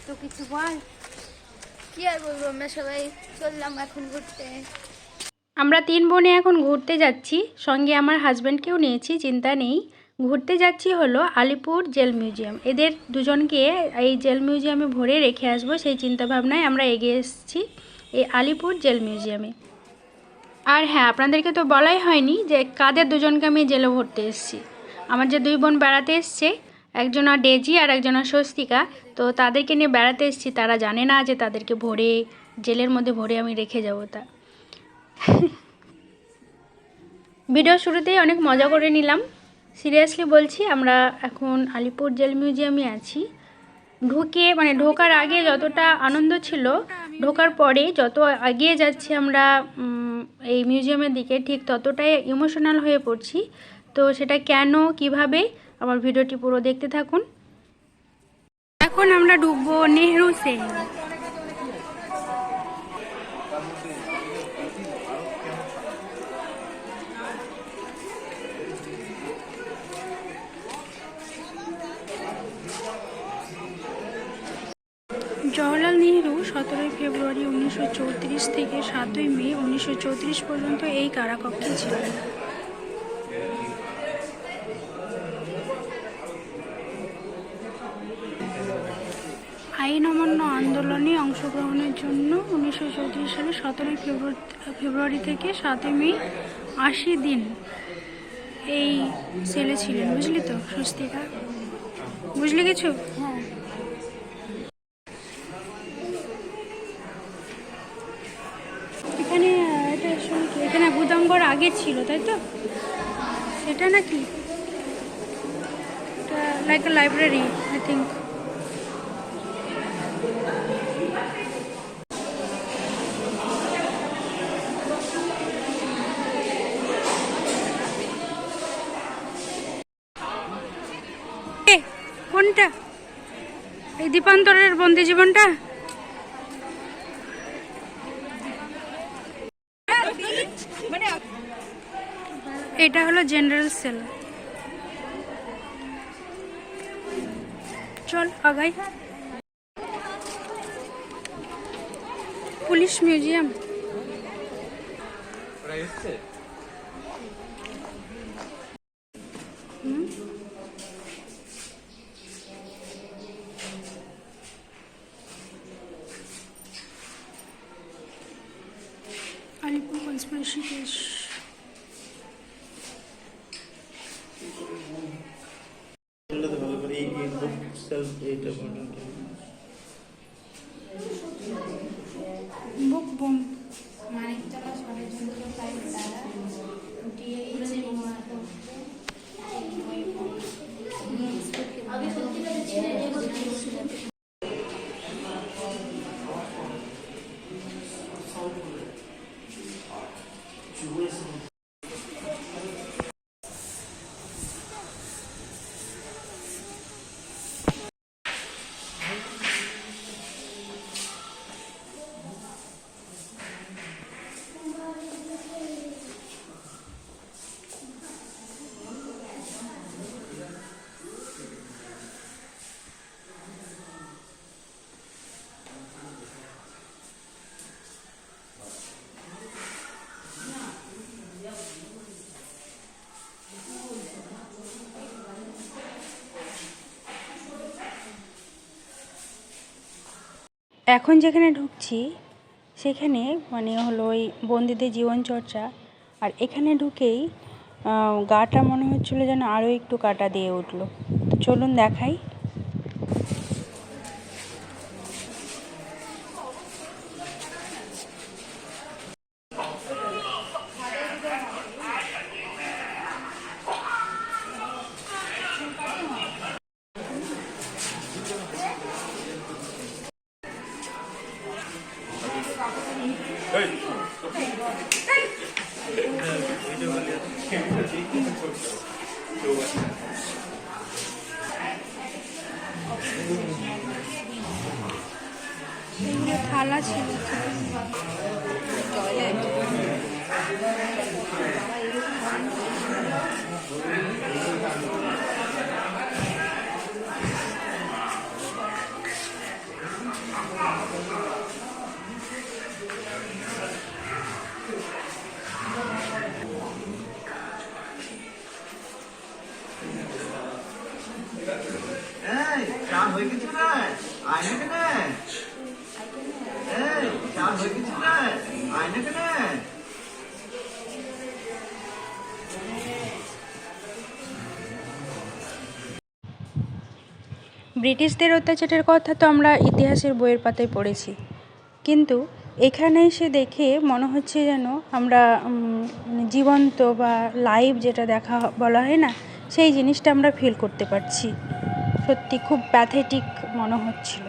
তো কিছু বল। কি আর বলবো, আমরা সবাই চললাম এখন ঘুরতে। আমরা 3 বোনে এখন ঘুরতে যাচ্ছি, সঙ্গে আমার হাজব্যান্ডকেও নিয়েছি, চিন্তা নেই। ঘুরতে যাচ্ছি হলো আলিপুর জেল মিউজিয়াম। এদের দুজনকে এই জেল মিউজিয়ামে ভরে রেখে আসবো, সেই চিন্তাভাবনায় আমরা এগিয়ে এসেছি এই আলিপুর জেল মিউজিয়ামে। আর হ্যাঁ, আপনাদেরকে তো বলাই হয়নি যে কাদের দুজনকে আমি জেলে ভরতে এসেছি। আমার যে 2 বোন বেড়াতে এসছে, একজনা ডেজি আর একজনা স্বস্তিকা, তো তাদেরকে নিয়ে বেড়াতে এসেছি। তারা জানে না যে তাদেরকে ভরে জেলের মধ্যে ভরে আমি রেখে যাবো। তা ভিডিও শুরুতেই অনেক মজা করে নিলাম, সিরিয়াসলি বলছি। আমরা এখন আলিপুর জেল মিউজিয়ামে আছি। ঢোকার আগে যতটা আনন্দ ছিল, ঢোকার পরে যত এগিয়ে যাচ্ছি আমরা এই মিউজিয়ামের দিকে, ঠিক ততটাই ইমোশনাল হয়ে পড়ছি। তো সেটা কেন, কিভাবে, আমার ভিডিওটি পুরো দেখতে থাকুন। এখন আমরা ঢুকবো নেহরু সেন। জওহরলাল নেহরু 17 ফেব্রুয়ারি 1934 থেকে 7 মে 1934 পর্যন্ত এই কারাকক্ষে ছিলেন। আইন অমান্য আন্দোলনে অংশগ্রহণের জন্য 1934 সালে 17 ফেব্রুয়ারি থেকে 7 মে 80 দিন এই সেলে ছিলেন। বুঝলি তো স্বস্তিকা? বুঝলি কিছু? হ্যাঁ, এখানে এটা আসলে কি, এখানে গুদামঘর আগে ছিল তাই তো? সেটা নাকি এটা like a library I think. কোনটা? এই দীপান্তরের বন্দি জীবনটা? এটা হলো জেনারেল সেল। চল আগাই। Police museum. Alipur conspiracy case. Book boom. Maniktala ষড়যন্ত্র ফাইল দ্বারা এখন যেখানে ঢুকছি সেখানে হলো ওই বন্দীদের জীবনচর্চা। আর এখানে ঢুকেই গাটা মনে হচ্ছিলো যেন আরও একটু কাটা দিয়ে উঠলো। তো চলুন দেখাই। থালা ছিল। এই চান হয়ে গেছে না আয়না কেনে এই চান হয়ে গেছে না আয়না কেনে ব্রিটিশদের অত্যাচারের কথা তো আমরা ইতিহাসের বইয়ের পাতায় পড়েছি, কিন্তু এখানে এসে দেখে মনে হচ্ছে যেন আমরা জীবন্ত বা লাইভ যেটা দেখা বলা হয় না, সেই জিনিসটা আমরা ফিল করতে পারছি। সত্যি খুব প্যাথেটিক মনে হচ্ছিল।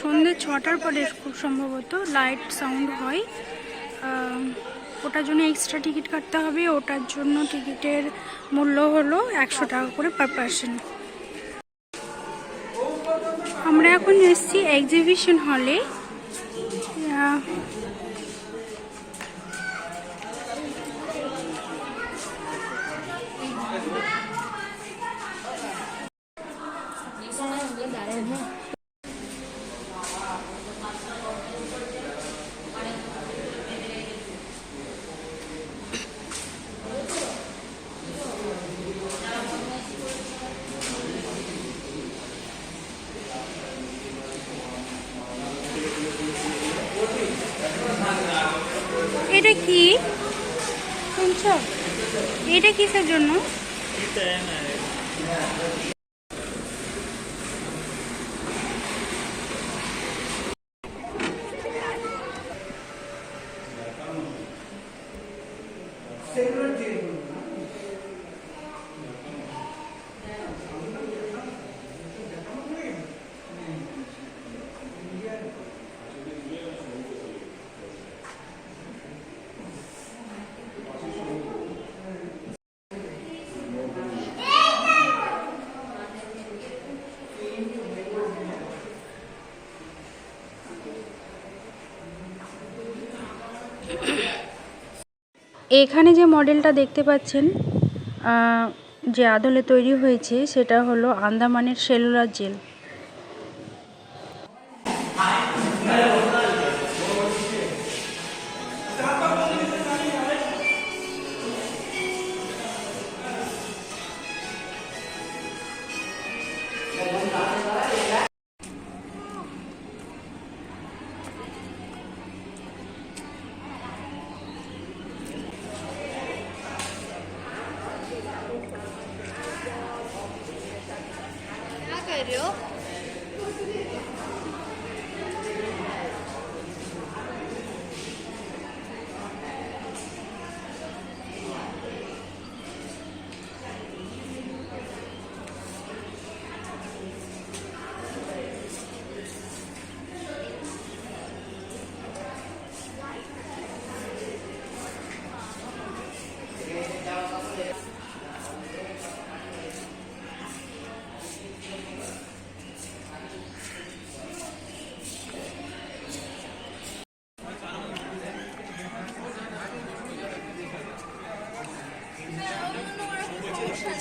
সন্ধ্যে 6টার পরে খুব সম্ভবত লাইট সাউন্ড হয়, ওটার জন্য এক্সট্রা টিকিট কাটতে হবে। ওটার জন্য টিকিটের মূল্য হলো 100 টাকা করে পার পার্সন। আমরা এখন এসেছি এক্সিবিশন হলে। এটা কি শুনছো? এটা কিসের জন্য? এখানে যে মডেলটা দেখতে পাচ্ছেন, যে আদলে তৈরি হয়েছে, সেটা হলো আন্দামানের সেলুলার জেল।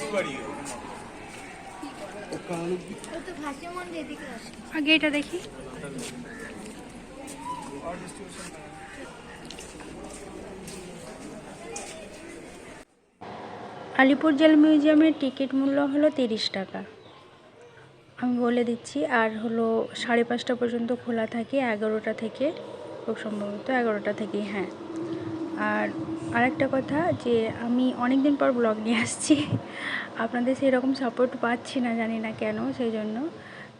क्या कर रहे हो? तो भाषा मन दे दी क्लास আগে এটা দেখি। আলিপুর জেল মিউজিয়ামের টিকিট মূল্য হলো 30 টাকা, আমি বলে দিচ্ছি। আর হলো 5:30 পর্যন্ত খোলা থাকে, 11টা থেকে, খুব সম্ভবত 11টা থেকেই। হ্যাঁ, আর আরেকটা কথা, যে আমি অনেক দিন পর ব্লগ নিয়ে আসছি, আপনাদের সেই রকম সাপোর্ট পাচ্ছি না, জানি না কেন, সেই জন্য।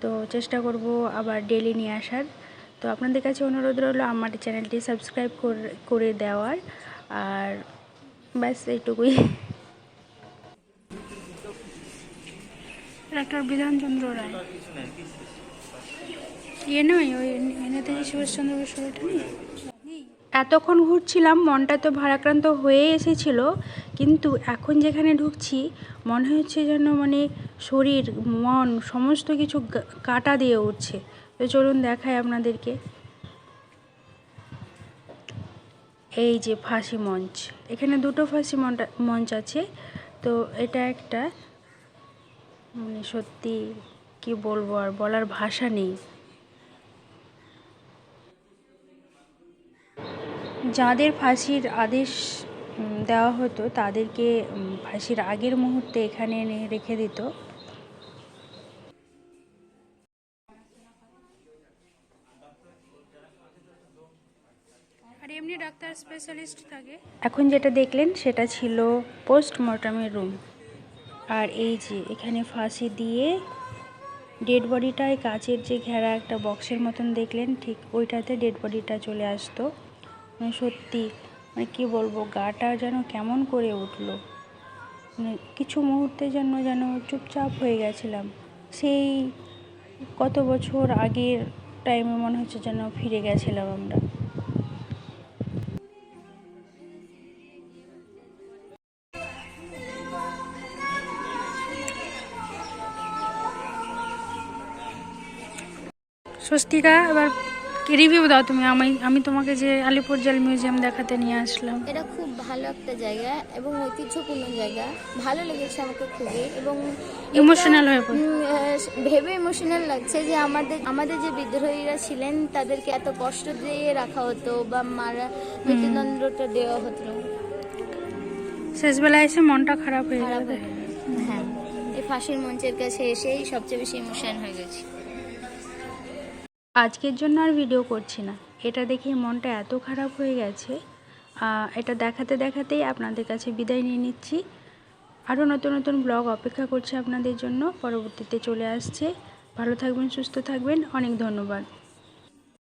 তো চেষ্টা করব আবার ডেলি নিয়ে আসার। তো আপনাদের কাছে অনুরোধ রইল আমার চ্যানেলটি সাবস্ক্রাইব করে দেওয়ার। আর ব্যাস এইটুকুই। ডাক্তার বিধানচন্দ্র রায় নয়, ওই নেতাজি সুভাষচন্দ্র বসু, ওইটা নেই। এতক্ষণ ঘুরছিলাম, মনটা তো ভারাক্রান্ত হয়ে এসেছিল, কিন্তু এখন যেখানে ঢুকছি মনে হচ্ছে যেন শরীর মন সমস্ত কিছু কাটা দিয়ে উঠছে। তো চলুন দেখাই আপনাদেরকে। এই যে ফাঁসি মঞ্চ, এখানে দুটো ফাঁসি মঞ্চ আছে। তো এটা একটা সত্যি কি বলবো, আর বলার ভাষা নেই। যাদের ফাঁসির আদেশ দেওয়া হতো তাদেরকে ফাঁসির আগের মুহূর্তে এখানে এনে রেখে দিত। আর এমনি ডাক্তার স্পেশালিস্ট থাকে। এখন যেটা দেখলেন সেটা ছিল পোস্টমর্টমের রুম। আর এই যে এখানে ফাঁসি দিয়ে ডেড বডিটায় কাচের যে ঘেরা একটা বক্সের মতন দেখলেন, ঠিক ওইটাতে ডেড বডিটা চলে আসতো। সত্যি কী বলবো, গাটা যেন কেমন করে উঠলো। কিছু মুহূর্তে যেন চুপচাপ হয়ে গেছিলাম। সেই কত বছর আগের টাইমে মনে হচ্ছে যেন ফিরে গেছিলাম আমরা। স্বস্তিকা, এবার রিভিউ দাও তুমি। আমি তোমাকে যে আলিপুর জেল মিউজিয়াম দেখাতে নিয়ে আসলাম। এটা খুব ভালো একটা জায়গা এবং ঐতিহ্যপূর্ণ জায়গা, ভালো লেগেছে আমাকে খুবই। এবং ইমোশনাল হয়ে পড়ে। ভেবে ইমোশনাল লাগছে যে আমাদের যে বিদ্রোহীরা ছিলেন তাদেরকে এত কষ্ট দিয়ে রাখা হতো বা মৃত্যুদণ্ডটা দেওয়া হতো। শেষবেলায় এসে মনটা খারাপ হয়ে খারাপ যাবে। হ্যাঁ, এই ফাঁসির মঞ্চের কাছে এসেই সবচেয়ে বেশি ইমোশন হয়ে গেছি। আজকের জন্য আর ভিডিও করছি না, এটা দেখে মনটা এত খারাপ হয়ে গেছে। এটা দেখাতে দেখাতেই আপনাদের কাছে বিদায় নিয়ে নিচ্ছি। আরও নতুন নতুন ব্লগ অপেক্ষা করছে আপনাদের জন্য, পরবর্তীতে চলে আসছে। ভালো থাকবেন, সুস্থ থাকবেন, অনেক ধন্যবাদ।